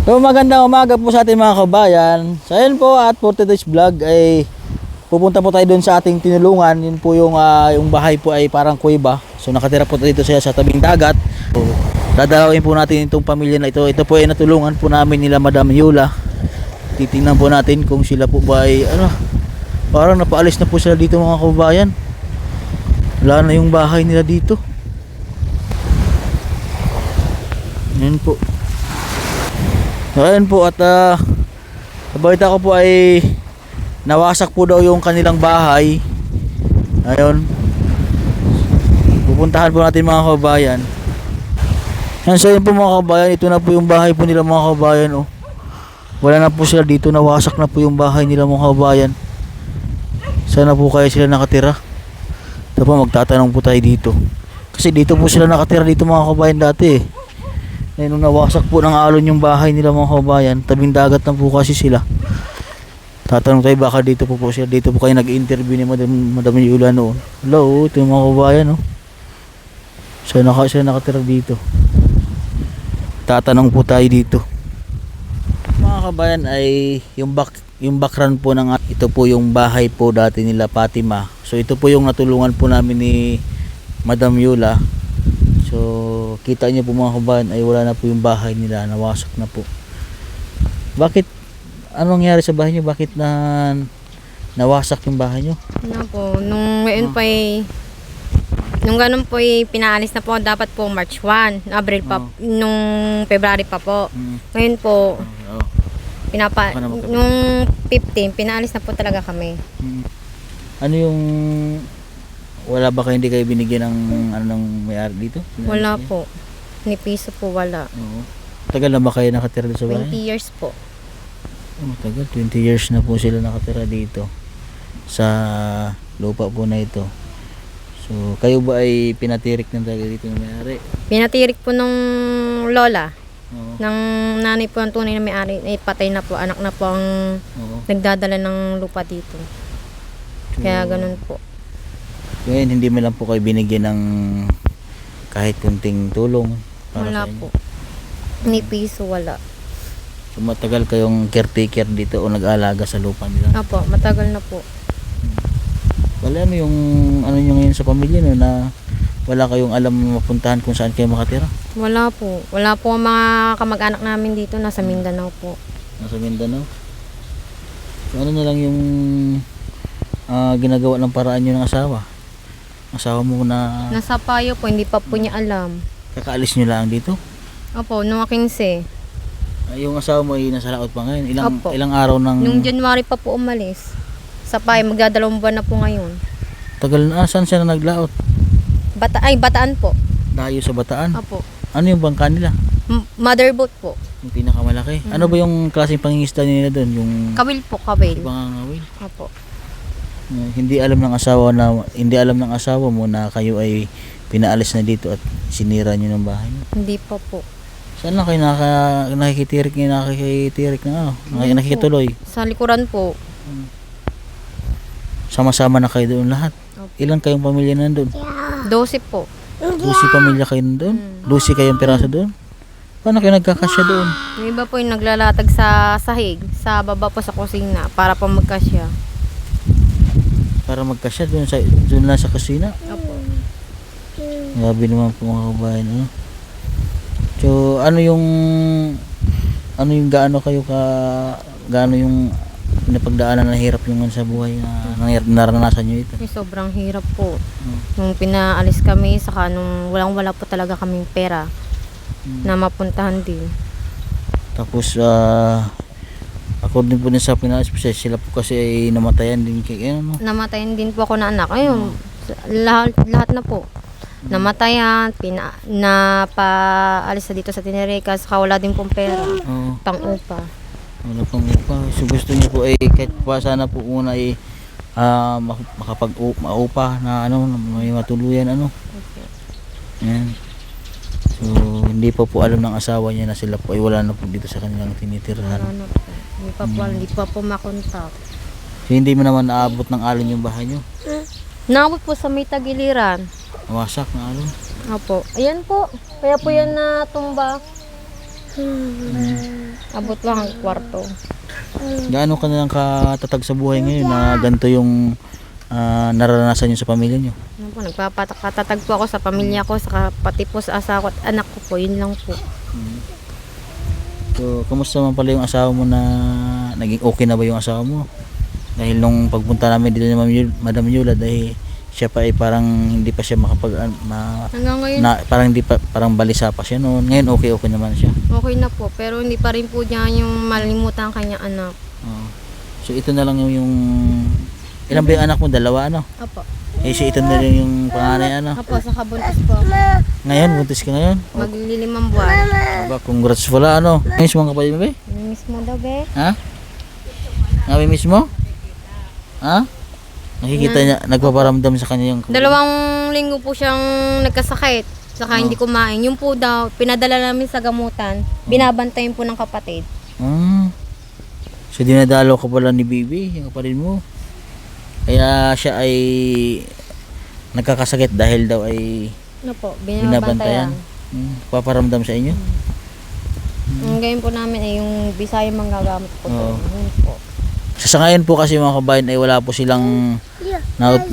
So magandang umaga po sa ating mga kabayan. So ayun po, at for today's vlog ay pupunta po tayo doon sa ating tinulungan. Yun po yung bahay po ay parang kuweba. So nakatira po dito siya sa tabing dagat. So, dadalawin po natin itong pamilya na ito. Ito po ay natulungan po namin nila Madam Yula. Titingnan po natin kung sila po ba ay parang napaalis na po sila dito mga kabayan. Wala na yung bahay nila dito. Yan po. So ayun po, at balita ko po ay nawasak po daw yung kanilang bahay. Ayun, pupuntahan po natin mga kabayan. Yan, so yun po mga kabayan, ito na po yung bahay po nila mga kabayan. Wala na po sila dito, nawasak na po yung bahay nila mga kabayan. Sana po kaya sila nakatira. Ito po, magtatanong po tayo dito. Kasi dito po sila nakatira dito mga kabayan dati eh. Nung nawasak po ng alon yung bahay nila mga kabayan, tabing dagat na po kasi sila. Tatanong tayo baka dito po sila. Dito po kayo nag-interview ni Madam Yula noon. Hello, ito yung mga kabayan Saan nakatira dito? Tatanong po tayo dito. Mga kabayan ay yung background po ng ito po yung bahay po dati nila Fatima. So ito po yung natulungan po namin ni Madam Yula. So kita niyo po mga kabayan ay wala na po yung bahay nila, nawasak na po. Bakit? Anong nangyari sa bahay niyo? Bakit nawasak yung bahay niyo? Ano po, nung ngayon po ay nung ganun po ay pinaalis na po dapat po March 1, April pa, nung February pa po. Ngayon po nung 15 pinaalis na po talaga kami. Ano yung wala ba kayo, hindi kayo binigyan ng ng may-ari dito? Wala po. Ni piso po wala. Oo. Tagal na ba kayo nakatira dito sa bahay? 20 years po. Tagal, 20 years na po sila nakatira dito sa lupa po na ito. So kayo ba ay pinatirik ng taga dito ng may-ari? Pinatirik po nung lola. Oo. Ng nanay po ang tunay na may-ari, ay patay na po, anak na po ang nagdadala ng lupa dito. Kaya ganun po. Ngayon hindi mo lang po kayo binigyan ng kahit kunting tulong para wala sa inyo? Po. Ni piso wala. So matagal kayong caretaker dito o nag-aalaga sa lupa nila? Opo, matagal na po. Wala yung nyo ngayon sa pamilya na wala kayong alam mapuntahan kung saan kayo makatira? Wala po. Wala po ang mga kamag-anak namin dito, nasa Mindanao po. Nasa Mindanao? So ano na lang yung ginagawa ng paraan nyo ng asawa mo na nasa Payo po, hindi pa po niya alam. kakaalis nyo lang dito? Opo, nung 15. Yung asawa mo ay nasa laot pa ngayon? Opo. Ilang araw nang Nung January pa po umalis. Sa Payo, magdadalawang buwan na po ngayon. tagal na. Saan siya na naglaot? Bataan po. Dayo sa Bataan? Opo. Ano yung bangka nila? Motherboat po. Yung pinakamalaki? Ano ba yung klaseng pangingisda nila doon? Yung Kawil po, kawil. pangangawil? Opo. Hindi alam ng asawa mo na kayo ay pinaalis na dito at sinira niyo ng bahay niyo? Hindi pa po. Saan lang kayo nakikitirik na nakikituloy? Sa likuran po. Sama-sama na kayo doon lahat? Opo. Ilan kayong pamilya nandun? 12 po. 12 pamilya kayo nandun? 12 kayong piraso doon? Paano kayo nagkakasya doon? Yung iba po yung naglalatag sa sahig, sa baba po sa kusina, para po magkasya. Para magkasya doon lang sa kusina? Opo. Grabe naman po mga kabayan. So ano yung gaano yung pinapagdaanan na hirap yung sa buhay na naranasan nyo ito? Sobrang hirap po. Nung pinaalis kami, saka nung wala po talaga kaming pera na mapuntahan din. Tapos according po din sa pinaalis po sila po kasi ay namatayan din Namatayan din po ako na anak. Ayun, lahat na po. Namatayan, napaalis na dito sa Tinerica, saka wala din pong pera. Pang-upa. Wala pang upa. So gusto niyo po ay kahit pa sana po una ay makapag-upa na may matuluyan Yan. So hindi pa po alam ng asawa niya na sila po ay wala na po dito sa kanilang tinitirhan. Wala na po. Hindi pa po makontak. So, hindi mo naman naabot ng alon yung bahay nyo? Naabot po sa may tagiliran. Wasak na alon? Opo. Ayan po. Kaya po yan na tumba. Abot lang ang kwarto. Gaano ka na lang katatag sa buhay ngayon na ganito yung naranasan nyo sa pamilya nyo? Ano po, nagpapatatag po ako sa pamilya ko, saka pati po sa asawa ko at anak ko po, yun lang po. So, kamusta man pala yung asawa mo na naging okay na ba yung asawa mo? Dahil nung pagpunta namin dito ni Madam Yula, dahil siya pa ay parang hindi pa siya Hanggang ngayon, parang hindi pa, parang balisa pa siya noon. Ngayon okay naman siya. okay na po, pero hindi pa rin po niya yung malimutan ang kanyang anak. Oo. So ito na lang yung ilan ba yung anak mo? Dalawa ano? Opo. Eh si ito na rin yung panganay ano? Opo, saka buntis po ako. Ngayon, buntis ka ngayon? Maglilimang buwan. Aba, congrats pala ano? Miss mo ang kapatid mo ba? Miss mo daw, be? Ha? Miss mo? Ha? Nakikita niya, nagpaparamdam sa kanya yung... 2 linggo po siyang nagkasakit. Saka hindi kumain. Yung po daw, pinadala namin sa gamutan. Binabantayan po ng kapatid. So dinadalo ka pala ni Bibi, yung kapatid mo. Kaya siya ay nagkakasakit dahil daw ay Ano po, binabantayan. binabantayan. Paparamdam sa inyo. Ang gayon po namin ay yung Bisaya manggagamit po. Oo. Yun po. Sa ngayon po kasi mga kabayan ay wala po silang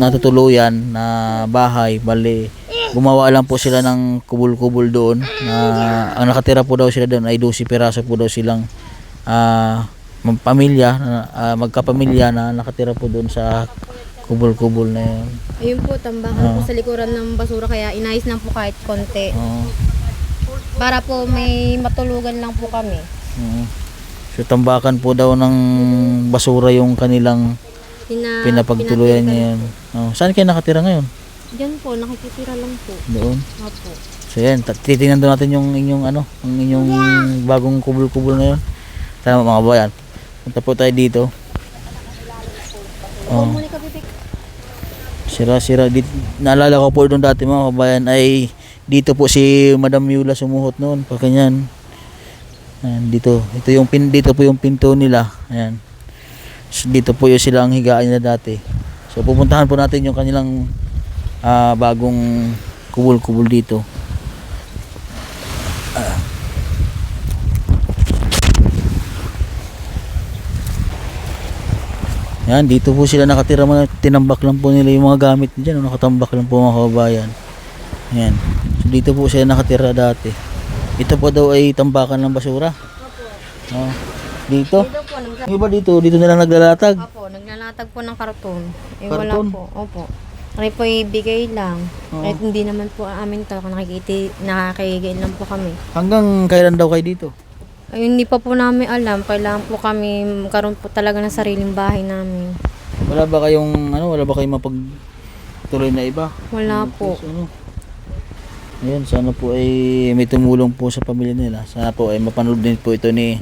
natutuluyan na bahay. Bali, gumawa lang po sila ng kubul-kubul doon. Ang nakatira po daw sila doon ay 12 piraso po daw silang magkapamilya na nakatira po doon sa kubul-kubul na yun. Ayun po, tambakan po sa likuran ng basura kaya inayos lang po kahit konti. Para po may matulugan lang po kami. So tambakan po daw ng basura yung kanilang pinapagtuluyan niya yan. Saan kayo nakatira ngayon? Diyan po, nakikitira lang po. Doon. Opo. So yan, titingnan doon natin yung inyong ang inyong bagong kubul-kubul ngayon. Tara mga kabayan. Punta po tayo dito. Muna ka, bibig. Sira-sira. Naalala ko po doon dati mga kabayan ay dito po si Madam Yula sumuhot noon. Pagkanyan. Ayan, dito. Dito po yung pinto nila. Ayan. So, dito po yung silang higaan nila dati. So pupuntahan po natin yung kanilang bagong kubul-kubul dito. Yan, dito po sila nakatira, mga tinambak lang po nila yung mga gamit diyan, nakatambak lang po mga kababayan. Yan. So dito po sila nakatira dati. Ito po daw ay tambakan ng basura. Dito. Dito po, Yung iba dito nila naglalatag. Opo, naglalatag po ng karton. Karton? Wala po. Opo. Kaya po ibigay lang. Kahit hindi naman po amin to. Nakakigay lang po kami. Hanggang kailan daw kayo dito? Ay, hindi pa po namin alam. Kailangan po kami magkaroon po talaga ng sariling bahay namin. Wala ba kayong mapagtuloy na iba? Wala po. Ayan, sana po ay may tumulong po sa pamilya nila. Sana po ay mapanood din po ito ni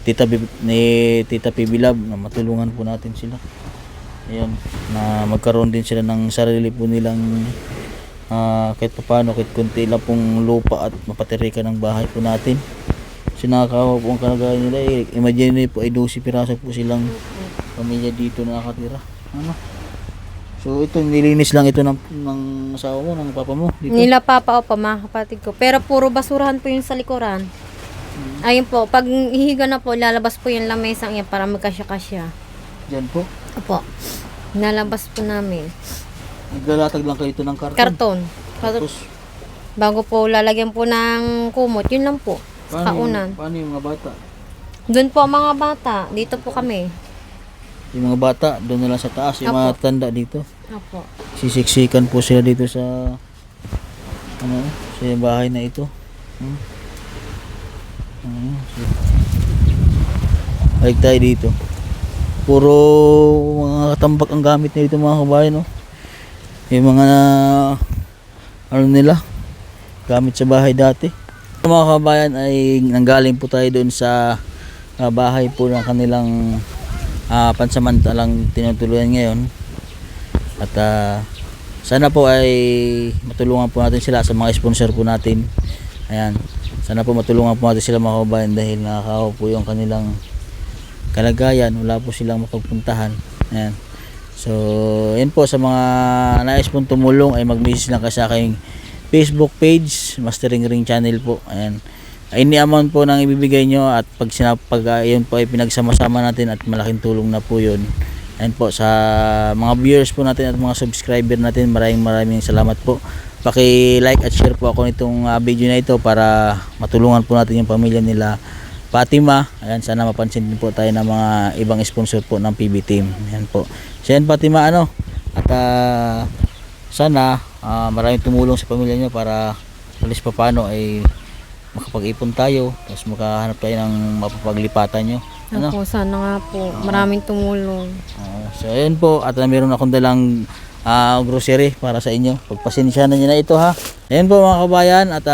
Tita Pibi Love na matulungan po natin sila. Ayan, na magkaroon din sila ng sarili po nilang kahit paano, kahit kunti lang pong lupa at mapatirikan ng bahay po natin. Kasi nakakawa po ang kalagayan nila. Imagine po ay 12 piraso po silang pamilya dito na nakatira. So ito, nilinis lang ito ng asawa mo, ng papa mo dito? Nila papa o pa mga kapatid ko. Pero puro basurahan po yung sa likuran. Ayun po, pag hihiga na po, lalabas po yung lamesang yan para magkasya-kasya. Diyan po? Opo. Nalabas po namin. Naglalatag lang kayo ito ng karton? Karton. Tapos, Bago po lalagyan po ng kumot, yun lang po. Sa kaunan. Paano yung mga bata? Doon po ang mga bata. Dito po kami. Yung mga bata, doon na lang sa taas. Yung mga tanda dito. Opo. Sisiksikan po sila dito sa sa bahay na ito. Balik tayo dito. Puro mga tambak ang gamit nila dito mga kabayan, no? Yung mga nila gamit sa bahay dati. Mga kabayan ay nanggaling po tayo doon sa bahay po ng kanilang pansamantalang tinutuluyan ngayon. At sana po ay matulungan po natin sila sa mga sponsor po natin. Ayan. Sana po matulungan po natin sila mga kabayan dahil nakakawa po yung kanilang kalagayan. Wala po silang mapagpuntahan. Ayan. So, yun po, sa mga nais pong tumulong ay mag-message lang kayo sa aking Facebook page, Mastering Ring Channel po. Ayan. any amount po nang ibibigay nyo at yun po ay pinagsama-sama natin at malaking tulong na po yun. And po sa mga viewers po natin at mga subscriber natin, maraming salamat po. Paki-like at share po ako nitong video na ito para matulungan po natin yung pamilya nila Fatima. Ayan, sana mapansin din po tayo ng mga ibang sponsor po ng PB Team. Ayan po. So yan Fatima, at sana maraming tumulong sa pamilya nyo para alis pa paano ay makapag-ipon tayo, tapos makahanap tayo ng mapapaglipatan nyo. Opo, sana nga po. Maraming tumulong. So ayun po, at meron akong dalang grocery para sa inyo. Pagpasensya na nyo na ito ha. Ayun po mga kabayan, at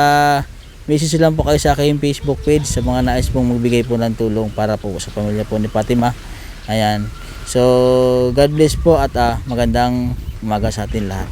message lang po kayo sa aking Facebook page sa mga nais pong magbigay po ng tulong para po sa pamilya po ni Fatima. Ayan. So God bless po at magandang umaga sa atin lahat.